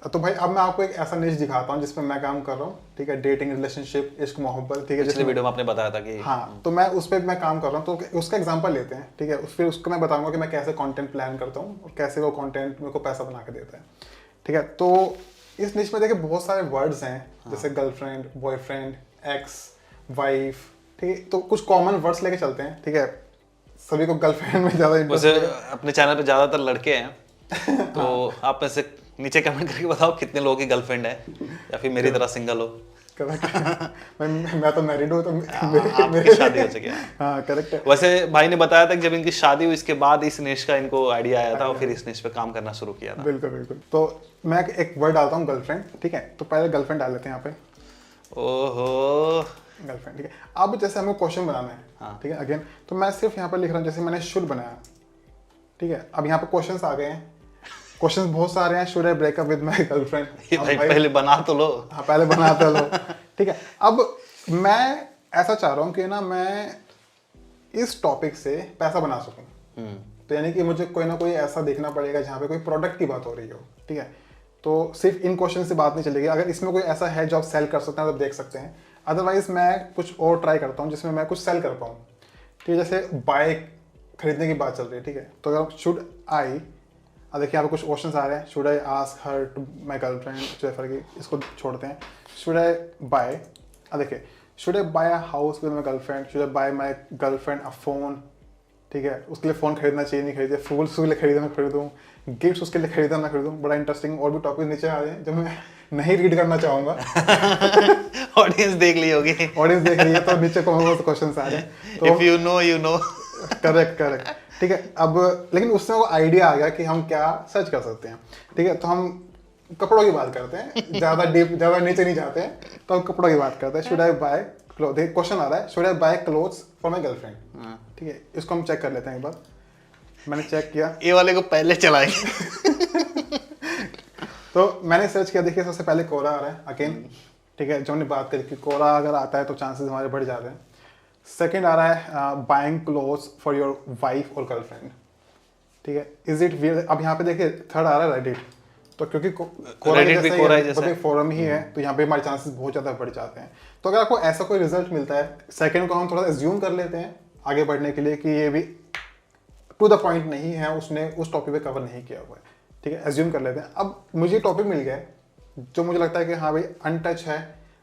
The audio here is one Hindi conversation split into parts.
तो भाई अब मैं आपको एक ऐसा निश दिखाता हूँ जिसमें मैं काम कर रहा हूँ, ठीक है, डेटिंग, रिलेशनशिप, इश्क, मोहब्बत, ठीक है, पिछले वीडियो में आपने बताया था कि हाँ, तो मैं उस पर मैं काम कर रहा हूँ, तो उसका एग्जांपल लेते हैं, ठीक है, फिर उसको मैं बताऊंगा कि मैं कैसे कंटेंट प्लान करता हूँ और कैसे वो कंटेंट मेरे को पैसा बना के देता है, ठीक है। तो इस निश में देखिए बहुत सारे वर्ड्स हैं, जैसे गर्लफ्रेंड, बॉयफ्रेंड, एक्स, वाइफ, ठीक है, तो कुछ कॉमन वर्ड्स लेके चलते हैं, ठीक है। सभी को गर्लफ्रेंड में ज़्यादा इंटरेस्ट वैसे है। अपने चैनल पे ज़्यादातर लड़के हैं, तो आप ऐसे नीचे कमेंट करके बताओ कितने लोगों की गर्लफ्रेंड है, या फिर मेरी तरह सिंगल हो। करेक्ट। मैं तो मैरिड हूँ, तो आपकी शादी हो चुकी है। हाँ करेक्ट है। वैसे भाई ने बताया था कि जब इनकी शादी हुई इसके बाद इस निश का इनको आइडिया आया था और फिर इस निश पे काम करना शुरू किया था। बिल्कुल बिल्कुल। तो मैं एक वर्ड डालता हूँ गर्लफ्रेंड, ठीक है, तो पहले गर्लफ्रेंड डाल लेते हैं यहाँ पे, ओहो। गर्लफ्रेंड, ठीक है। अब जैसे हमको क्वेश्चन बनाना है, हाँ। ठीक है, अगेन तो मैं सिर्फ यहाँ पर लिख रहा हूँ, जैसे मैंने शुड बनाया, ठीक है। अब यहाँ पे क्वेश्चंस आ गए हैं, क्वेश्चंस बहुत सारे हैं। Should I breakup with my girlfriend? ये भाई पहले बना तो लो। हाँ पहले बनाते लो, ठीक है। अब मैं ऐसा चाह रहा हूँ कि ना मैं इस टॉपिक से पैसा बना सकूँ, तो यानी कि मुझे कोई ना कोई ऐसा देखना पड़ेगा जहाँ पे कोई प्रोडक्ट की बात हो रही हो, ठीक है। तो सिर्फ इन क्वेश्चन से बात नहीं चलेगी, अगर इसमें कोई ऐसा है जो आप सेल कर सकते हैं तो देख सकते हैं, अदरवाइज मैं कुछ और ट्राई करता हूँ जिसमें मैं कुछ सेल कर पाऊँ, ठीक है। जैसे बाइक खरीदने की बात चल रही है, ठीक है, तो अगर शुड आई, अब देखिए यहाँ पे कुछ क्वेश्चन आ रहे हैं, should I ask her to my girlfriend, refer की, इसको छोड़ते हैं। शुड आई बाय, अब देखिए, should I buy a house with my girlfriend, should I buy my girlfriend a phone, ठीक है, उसके लिए फ़ोन खरीदना चाहिए नहीं खरीदे, फूल्स उसके लिए खरीदा मैं खरीदूँ, गिफ्ट्स उसके लिए खरीदा मैं खरीदूँ। बड़ा इंटरेस्टिंग और भी टॉपिक नीचे आ रहे हैं जो मैं नहीं रीड करना चाहूँगा। ऑडियंस देख ली होगी। ऑडियंस देख रही है तो नीचे कमेंट क्वेश्चन आ रहे हैं, तो if you know you know. Correct correct, ठीक है। अब लेकिन उसमें वो आइडिया आ गया कि हम क्या सर्च कर सकते हैं, ठीक है। तो हम कपड़ों की बात करते हैं, ज़्यादा डीप, ज़्यादा नीचे नहीं जाते हैं, तो हम कपड़ों की बात करते हैं। Should I buy cloth, question आ रहा है, should I buy clothes for my girlfriend, ठीक है। इसको हम चेक कर लेते हैं एक बार। मैंने चेक किया, ये वाले को पहले चलाएंगे। तो मैंने सर्च किया, देखिए सबसे पहले कोरा आ रहा है अगेन, ठीक है, जो हमने बात करी कि कोरा अगर आता है तो चांसेस हमारे बढ़ जाते हैं। सेकंड आ रहा है buying clothes for your wife और गर्लफ्रेंड, ठीक है, इज इट वियर्ड। अब यहाँ पे देखिए थर्ड आ रहा है रेडिट, तो क्योंकि कोरा Reddit भी कोरा ही जैसा है। फोरम ही है, तो यहाँ पे हमारे चांसेस बहुत ज़्यादा बढ़ जाते हैं। तो अगर आपको ऐसा कोई रिजल्ट मिलता है, सेकंड को हम थोड़ा एज्यूम कर लेते हैं आगे बढ़ने के लिए कि ये भी टू द पॉइंट नहीं है, उसने उस टॉपिक पे कवर नहीं किया हुआ है, ठीक है, एज्यूम कर लेते हैं। अब मुझे टॉपिक मिल गया है जो मुझे लगता है कि हाँ भाई अनटच है,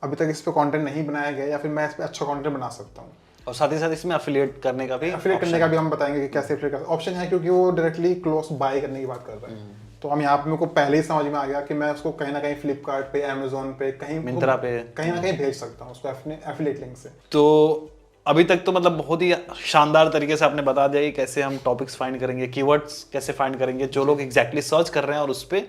अभी तक इस पे कंटेंट नहीं बनाया गया, या फिर मैं इस पे अच्छा कंटेंट बना सकता हूँ। और साथ ही साथ इसमें अफिलिएट करने का भी एफिलिएट करने का भी हम बताएंगे कि कैसे एफिलिएट कर ऑप्शन है, क्योंकि वो डायरेक्टली क्लोथ बाय करने की बात कर रहा है। तो हम यहाँ पे मेरे को पहले ही समझ में आ गया कि मैं उसको कहीं ना कहीं फ्लिपकार्ट पे, अमेजोन पे, कहीं मिंत्रा पे कहीं ना कहीं भेज सकता हूँ उसको अपने एफिलिएट लिंक से। तो अभी तक तो मतलब बहुत ही शानदार तरीके से आपने बता दिया कि कैसे हम टॉपिक्स फाइंड करेंगे, कीवर्ड्स कैसे फाइंड करेंगे, जो लोग एग्जैक्टली सर्च कर रहे हैं और उस पर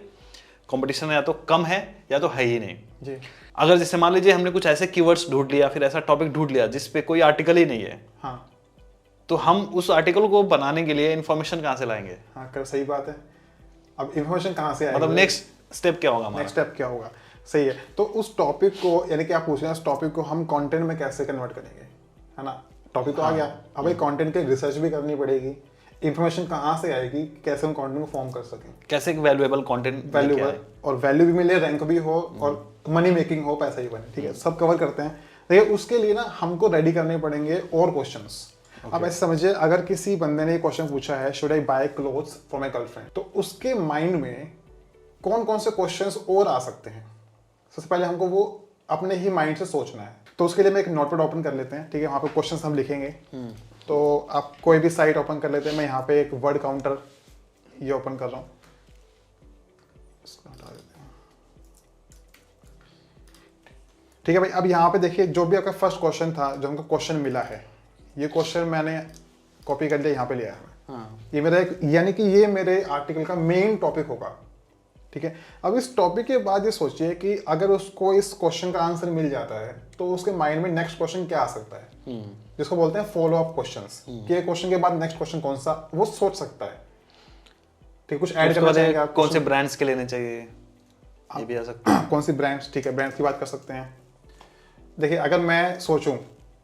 कॉम्पिटिशन या तो कम है या तो है ही नहीं। जी अगर जैसे मान लीजिए हमने कुछ ऐसे कीवर्ड्स ढूंढ लिया, फिर ऐसा टॉपिक ढूंढ लिया जिस पे कोई आर्टिकल ही नहीं है, हाँ तो हम उस आर्टिकल को बनाने के लिए इन्फॉर्मेशन कहाँ से लाएंगे? हाँ कर सही बात है। अब इन्फॉर्मेशन कहाँ से आएगी, मतलब नेक्स्ट स्टेप क्या होगा हमारा? नेक्स्ट स्टेप क्या होगा, सही है। तो उस टॉपिक को, यानी कि आप पूछ रहे हैं उस टॉपिक को हम कंटेंट में कैसे कन्वर्ट करेंगे, है ना। टॉपिक तो आ गया, अब एक कंटेंट की रिसर्च भी करनी पड़ेगी, इन्फॉर्मेशन कहाँ से आएगी, कैसे हम कंटेंट को फॉर्म कर सकें, कैसे एक वैल्यूएबल कंटेंट वैल्यूबल, और वैल्यू भी मिले, रैंक भी हो, और मनी मेकिंग हो, पैसा ही बने, ठीक है, सब कवर करते हैं। देखिए उसके लिए ना हमको रेडी करने पड़ेंगे और क्वेश्चंस। अब ऐसे समझिए, अगर किसी बंदे ने ये क्वेश्चन पूछा है, should I buy clothes for my girlfriend, तो उसके माइंड में कौन कौन से क्वेश्चंस और आ सकते हैं, सबसे पहले हमको वो अपने ही माइंड से सोचना है। तो उसके लिए मैं एक नोटपैड ओपन कर लेते हैं, ठीक है, वहाँ पे क्वेश्चंस हम लिखेंगे। तो आप कोई भी साइट ओपन कर लेते हैं, मैं यहाँ पे एक वर्ड काउंटर ये ओपन कर रहा हूँ, इसको हटा देते हैं, ठीक है भाई। अब यहाँ पे देखिए जो भी आपका फर्स्ट क्वेश्चन था, जो हमको क्वेश्चन मिला है, ये क्वेश्चन मैंने कॉपी कर लिया, यहाँ पे लिया है। ये मेरा एक, यानी कि ये मेरे आर्टिकल का मेन टॉपिक होगा, ठीक है। अब इस टॉपिक के बाद ये सोचिए कि अगर उसको इस क्वेश्चन का आंसर मिल जाता है तो उसके माइंड में नेक्स्ट क्वेश्चन क्या आ सकता है, जिसको बोलते हैं फॉलो अप क्वेश्चंस, कि क्वेश्चन के बाद नेक्स्ट क्वेश्चन कौन सा वो सोच सकता है, ठीक, कुछ ऐड करना चाहेंगे आप, कौन से ब्रांड्स के लेने चाहिए, ये भी आ सकता है। कौन सी ब्रांड्स, ठीक है, ब्रांड्स की बात कर सकते हैं। देखिए अगर मैं सोचूं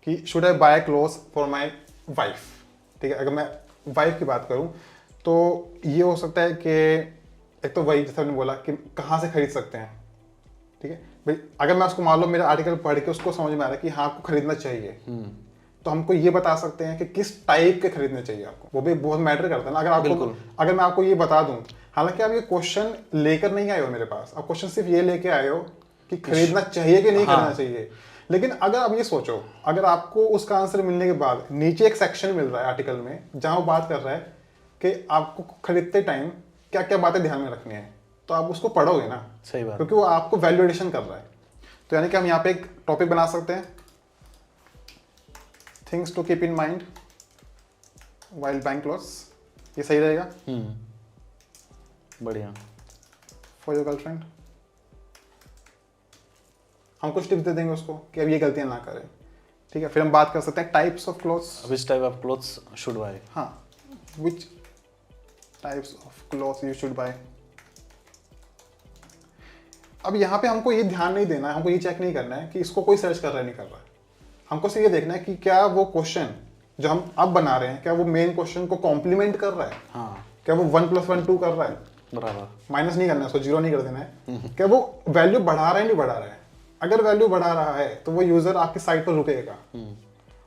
कि should I buy clothes for my wife, ठीक है, अगर मैं वाइफ की बात करूं तो ये हो सकता है कि एक तो वही जैसे हमने बोला कि कहाँ से खरीद सकते हैं, ठीक है भाई। अगर मैं उसको मान लो मेरा आर्टिकल पढ़ के उसको समझ में आ रहा है कि हाँ आपको खरीदना चाहिए, तो हमको ये बता सकते हैं कि किस टाइप के खरीदने चाहिए आपको, वो भी बहुत मैटर करता है ना। अगर मैं आपको ये बता दूं, हालांकि आप ये क्वेश्चन लेकर नहीं आए हो मेरे पास, आप क्वेश्चन सिर्फ ये लेके आए हो कि खरीदना चाहिए कि नहीं खरीदना चाहिए, लेकिन अगर आप ये सोचो, अगर आपको उसका आंसर मिलने के बाद नीचे एक सेक्शन मिल रहा है आर्टिकल में जहां वो बात कर रहा है कि आपको खरीदते टाइम क्या क्या बातें ध्यान में रखनी है, तो आप उसको पढ़ोगे ना। सही बात, क्योंकि वो आपको वैल्यू एडिशन कर रहा है। तो यानी कि हम यहाँ पे एक टॉपिक बना सकते हैं, things to keep in mind while buying clothes. ये सही रहेगा बढ़िया। फॉर योर गर्लफ्रेंड हम कुछ टिप्स दे देंगे उसको कि अब ये गलतियां ना करें, ठीक है। फिर हम बात कर सकते हैं types of clothes, which type of clothes should buy. हाँ, which types of clothes you should buy. अब यहाँ पे हमको ये ध्यान नहीं देना है, हमको ये चेक नहीं करना है कि इसको कोई सर्च कर रहा है नहीं कर रहा है। हमको सिर्फ ये देखना है कि क्या वो क्वेश्चन जो हम अब बना रहे हैं क्या वो मेन क्वेश्चन को कॉम्प्लीमेंट कर रहा है, हाँ क्या वो 1 + 1 2 कर रहा है, बराबर, माइनस नहीं करना है उसको, 0 नहीं कर देना है, क्या वो वैल्यू बढ़ा रहा है नहीं बढ़ा रहा है। अगर वैल्यू बढ़ा रहा है तो वो यूजर आपकी साइट पर रुकेगा,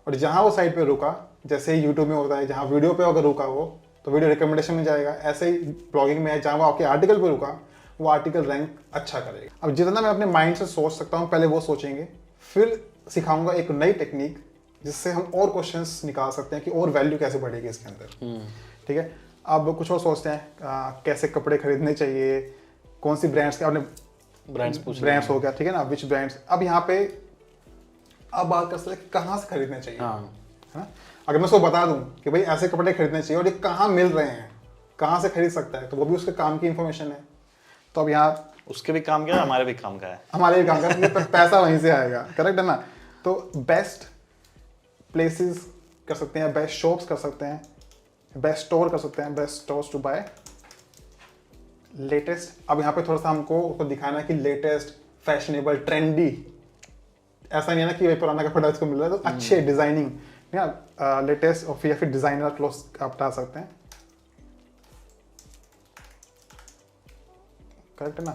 और जहां वो साइट पे रुका, जैसे यूट्यूब में होता है जहां वीडियो पे अगर रुका वो तो वीडियो रिकमेंडेशन में जाएगा, ऐसे ही ब्लॉगिंग में है जहां वो आपके आर्टिकल पे रुका वो आर्टिकल रैंक अच्छा करेगा। अब जितना मैं अपने माइंड से सोच सकता हूँ पहले वो सोचेंगे, फिर सिखाऊंगा एक नई टेक्निक जिससे हम और क्वेश्चंस निकाल सकते हैं कि और वैल्यू कैसे बढ़ेगी इसके अंदर, ठीक है। अब कुछ और सोचते हैं कैसे कपड़े खरीदने चाहिए, कौन सी ब्रांड्स के, आपने ब्रांड्स हो गया, ठीक है ना, विच ब्रांड्स। अब यहाँ पे आप बात कर सकते हैं कहाँ से खरीदने चाहिए, है ना। अगर मैं उसको बता दूं कि भाई ऐसे कपड़े खरीदने चाहिए और ये कहाँ मिल रहे हैं, कहाँ से खरीद सकता है, तो वो भी उसके काम की इंफॉर्मेशन है। तो अब यहाँ उसके भी काम का है, हमारे भी काम का है, हमारे भी काम का है, पैसा वहीं से आएगा, करेक्ट है ना। तो बेस्ट प्लेसेस कर सकते हैं, बेस्ट शॉप्स कर सकते हैं, बेस्ट स्टोर कर सकते हैं, best stores to buy latest. अब यहाँ पे थोड़ा सा हमको दिखाना है कि लेटेस्ट, फैशनेबल, ट्रेंडी, ऐसा नहीं है ना कि भाई पुराना कपड़ा इसको मिल रहा है, तो अच्छे डिजाइनिंग लेटेस्ट और फिर डिजाइनर क्लोथ्स आप डाल सकते हैं, करेक्ट है ना,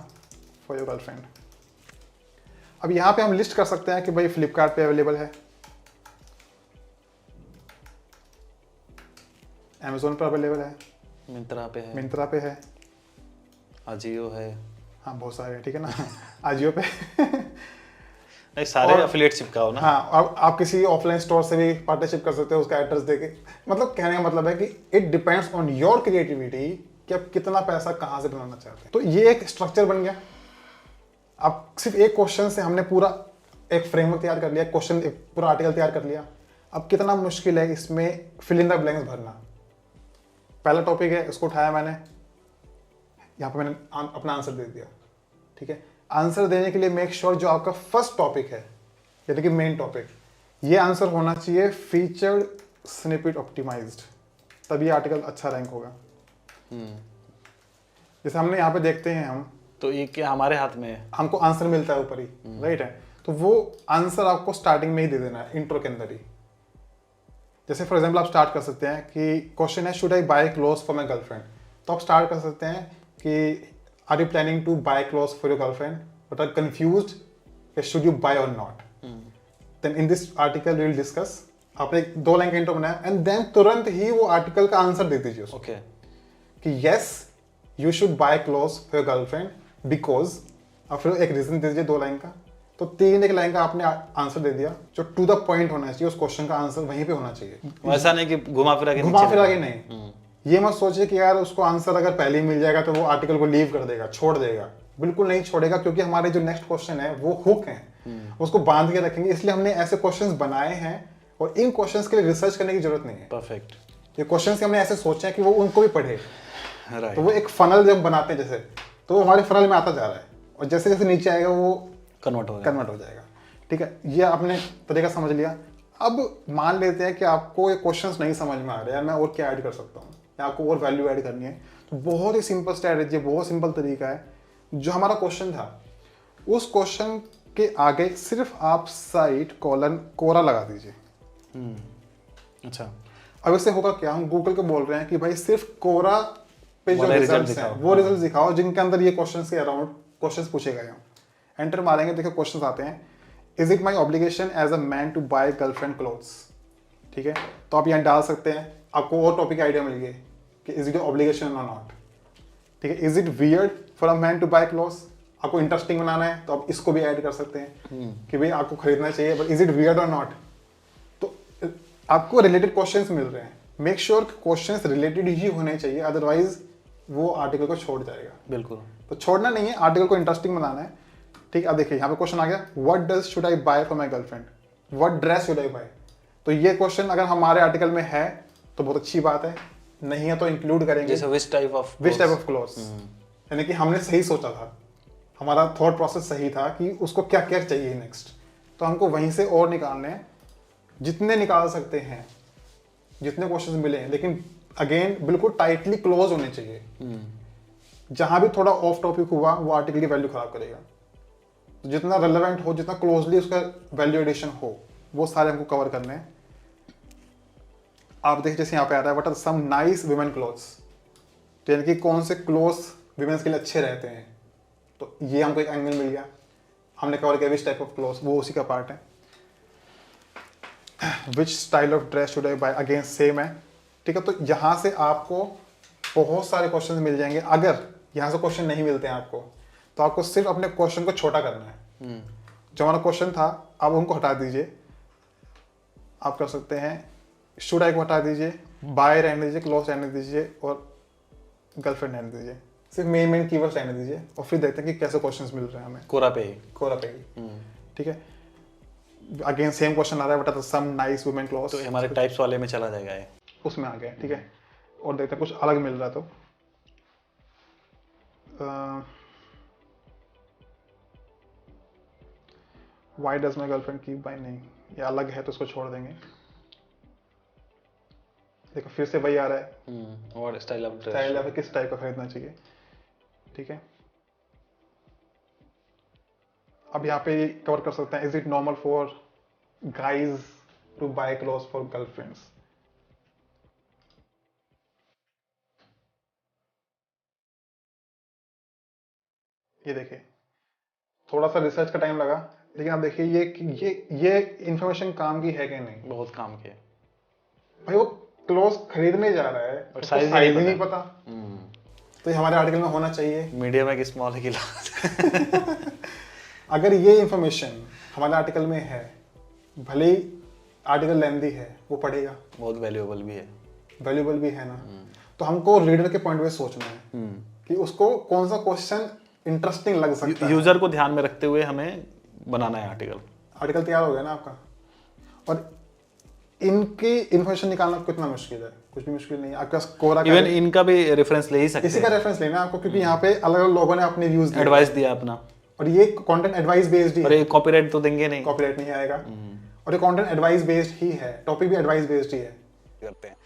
फॉर योर गर्लफ्रेंड। अब यहाँ पे हम लिस्ट कर सकते हैं कि भाई फ्लिपकार्ट पे अवेलेबल है, अमेजोन पर अवेलेबल है, मिंत्रा पे है, अजियो है, हाँ बहुत सारे हैं, ठीक है ना, आजियो पे नहीं सारे एफिलिएट चिपकाओ ना। हाँ, अब आप किसी ऑफलाइन स्टोर से भी पार्टनरशिप कर सकते हो उसका एड्रेस देके। मतलब कहने का मतलब है कि it depends on your creativity कि आप कितना पैसा कहाँ से बनाना चाहते हैं। तो ये एक स्ट्रक्चर बन गया। अब सिर्फ एक क्वेश्चन से हमने पूरा एक फ्रेमवर्क तैयार कर लिया, क्वेश्चन एक पूरा आर्टिकल तैयार कर लिया। अब कितना मुश्किल है इसमें फिल इन द ब्लैंक्स भरना। पहला टॉपिक है, उसको उठाया मैंने, यहाँ पे मैंने अपना आंसर दे दिया, ठीक है। आंसर देने के लिए मेक श्योर जो आपका फर्स्ट टॉपिक है यानी कि मेन टॉपिक, ये आंसर होना चाहिए फीचर्ड स्निपेट ऑप्टिमाइज्ड, तभी आर्टिकल अच्छा रैंक होगा। जैसे हमने यहाँ पे देखते हैं हम, तो ये क्या हमारे हाथ में है, हमको आंसर मिलता है ऊपर ही, राइट है, तो वो आंसर आपको स्टार्टिंग में ही दे देना है, इंट्रो के अंदर ही। जैसे फॉर एग्जाम्पल आप स्टार्ट कर सकते हैं कि क्वेश्चन है should I buy clothes for my girlfriend, तो आप स्टार्ट कर सकते हैं कि are you planning to buy clothes for your girlfriend but are confused should you buy or not, then in this article we will discuss. आपने 2 लाइन का इंट्रो बनाया एंड देन तुरंत ही वो आर्टिकल का आंसर दे दीजिए उसको, कि yes you should bye clothes for your girlfriend because, और फिर एक रीजन दे दीजिए 2 लाइन का। तो 3 लाइन का आपने आंसर दे दिया जो टू द पॉइंट होना चाहिए, उस क्वेश्चन का आंसर वहीं पे होना चाहिए, वैसा नहीं कि घुमा फिरा के नहीं। ये मत सोचिए कि यार उसको आंसर अगर पहले ही मिल जाएगा तो वो आर्टिकल को लीव कर देगा, छोड़ देगा, बिल्कुल नहीं छोड़ेगा, क्योंकि हमारे जो नेक्स्ट क्वेश्चन है वो हुक है, उसको बांध के रखेंगे। इसलिए हमने ऐसे क्वेश्चंस बनाए हैं और इन क्वेश्चंस के लिए रिसर्च करने की जरूरत नहीं है। परफेक्ट, ये क्वेश्चंस हमने ऐसे सोचे हैं कि वो उनको भी पढ़े, तो वो एक फनल जब बनाते हैं जैसे, तो वो हमारे फनल में आता जा रहा है और जैसे जैसे नीचे आएगा वो कन्वर्ट हो जाएगा, ठीक है। ये आपने तरीका समझ लिया। अब मान लेते हैं कि आपको ये क्वेश्चंस नहीं समझ में आ रहे हैं, मैं और क्या ऐड कर सकता हूँ या आपको और वैल्यू ऐड करनी है, तो बहुत ही सिंपल स्ट्रैटेजी, बहुत सिंपल तरीका है। जो हमारा क्वेश्चन था उस क्वेश्चन के आगे सिर्फ आप साइट कोलन कोरा लगा दीजिए। अच्छा, अब इससे होगा क्या, हम गूगल को बोल रहे हैं कि भाई सिर्फ कोरा पे जो वाले result रिजल्ट्स हैं दिखाओ। वो रिजल्ट दिखाओ जिनके अंदर ये क्वेश्चंस के अराउंड क्वेश्चंस पूछे गए हों। एंटर मारेंगे, देखो क्वेश्चंस आते हैं, is it my obligation as a man to buy girlfriend clothes. ठीक है, तो आप यहाँ डाल सकते हैं, आपको और टॉपिक आइडिया मिल गई कि इज इट ऑब्लिगेशन और नॉट। ठीक है, is it weird for a man to buy clothes, आपको इंटरेस्टिंग बनाना है तो आप इसको भी ऐड कर सकते हैं कि भाई आपको खरीदना चाहिए, बट इज इट वियर्ड और नॉट। तो आपको रिलेटेड क्वेश्चंस मिल रहे हैं, मेक श्योर क्वेश्चंस रिलेटेड ही होने चाहिए, अदरवाइज वो आर्टिकल को छोड़ जाएगा। बिल्कुल। तो छोड़ना नहीं है, आर्टिकल को इंटरेस्टिंग बनाना है। ठीक है, अब देखिए यहाँ पे क्वेश्चन आ गया, what does should I buy for my girlfriend, what dress should I buy. तो ये क्वेश्चन अगर हमारे आर्टिकल में है तो बहुत अच्छी बात है, नहीं है तो इंक्लूड करेंगे जैसे विच टाइप ऑफ क्लोथ्स, यानी कि हमने सही सोचा था, हमारा थॉट प्रोसेस सही था कि उसको क्या क्या चाहिए नेक्स्ट, तो हमको वहीं से और निकालने हैं, जितने निकाल सकते हैं, जितने क्वेश्चंस मिले हैं, लेकिन अगेन बिल्कुल टाइटली क्लोज होने चाहिए। जहां भी थोड़ा ऑफ टॉपिक हुआ वो आर्टिकल की वैल्यू खराब करेगा। तो जितना रेलेवेंट हो, जितना क्लोजली उसका वैल्यू एडिशन हो, वो सारे हमको कवर करने हैं। आप देखिए जैसे यहाँ पे आ रहा है, what are some nice women clothes, तो यानी कि कौन से क्लोथ्स वुमेन्स के लिए अच्छे रहते हैं, तो ये हमको एक एंगल मिल गया, हमने कवर किया विच टाइप ऑफ क्लोथ्स, वो उसी का पार्ट है। Which style of dress should I buy, again same है। ठीक है, तो यहाँ से आपको बहुत सारे क्वेश्चन मिल जाएंगे। अगर यहाँ से क्वेश्चन नहीं मिलते हैं आपको, तो आपको सिर्फ अपने क्वेश्चन को छोटा करना है। जो हमारा क्वेश्चन था आप उनको हटा दीजिए, आप कर सकते हैं शुड आई को हटा दीजिए, बाय रहने दीजिए, क्लोज रहने दीजिए और गर्लफ्रेंड रहने दीजिए, सिर्फ मेन कीवर्ड्स रहने दीजिए, और फिर देखते हैं कि कैसे क्वेश्चंस मिल रहे हैं हमें कोरा पे। ठीक है, अगेन सेम क्वेश्चन आ रहा है, but some nice women clothes, तो हमारे टाइप्स वाले में चला जाएगा ये, उसमें आ गया। ठीक है, और देखते हैं कुछ अलग मिल रहा है तो why does my girlfriend keep buy, नहीं ये अलग है तो उसको छोड़ देंगे। देखो फिर से वही आ रहा है, और स्टाइल ऑफ स्टाइल है किस टाइप का खरीदना चाहिए। ठीक है, अब यहाँ पे कवर कर सकते हैं, is it normal for guys to buy clothes for girlfriends. ये देखिए थोड़ा सा रिसर्च का टाइम लगा, लेकिन आप देखिए ये इंफॉर्मेशन काम की है कि नहीं। बहुत काम के भाई वो क्लोथ्स खरीदने जा रहा है और साइज ही नहीं पता, तो ये हमारे आर्टिकल में होना चाहिए। मीडियम है कि स्मॉल है कि लार्ज। अगर ये इंफॉर्मेशन हमारे आर्टिकल में है, भले ही आर्टिकल लेंथी है, वो पढ़ेगा, बहुत वैल्यूएबल भी है ना। तो हमको रीडर के पॉइंट में सोचना है कि उसको कौन सा क्वेश्चन इंटरेस्टिंग लग सकता है। यूजर को ध्यान में रखते हुए हमें बनाना है आर्टिकल तैयार हो गया ना आपका। और इनकी इंफॉर्मेशन निकालना कितना मुश्किल है, कुछ भी मुश्किल नहीं है। आपका कोरा इवन इनका भी रेफरेंस ले ही सकते हैं, इसी का रेफरेंस लेना है आपको, क्योंकि यहाँ पे अलग अलग लोगों ने अपने व्यूज एडवाइस दिया अपना, और ये कंटेंट एडवाइस बेस्ड ही और है। ये कॉपीराइट तो देंगे नहीं, कॉपीराइट नहीं आएगा, और ये कंटेंट एडवाइस बेस्ड ही है, टॉपिक भी एडवाइस बेस्ड ही है। करते हैं।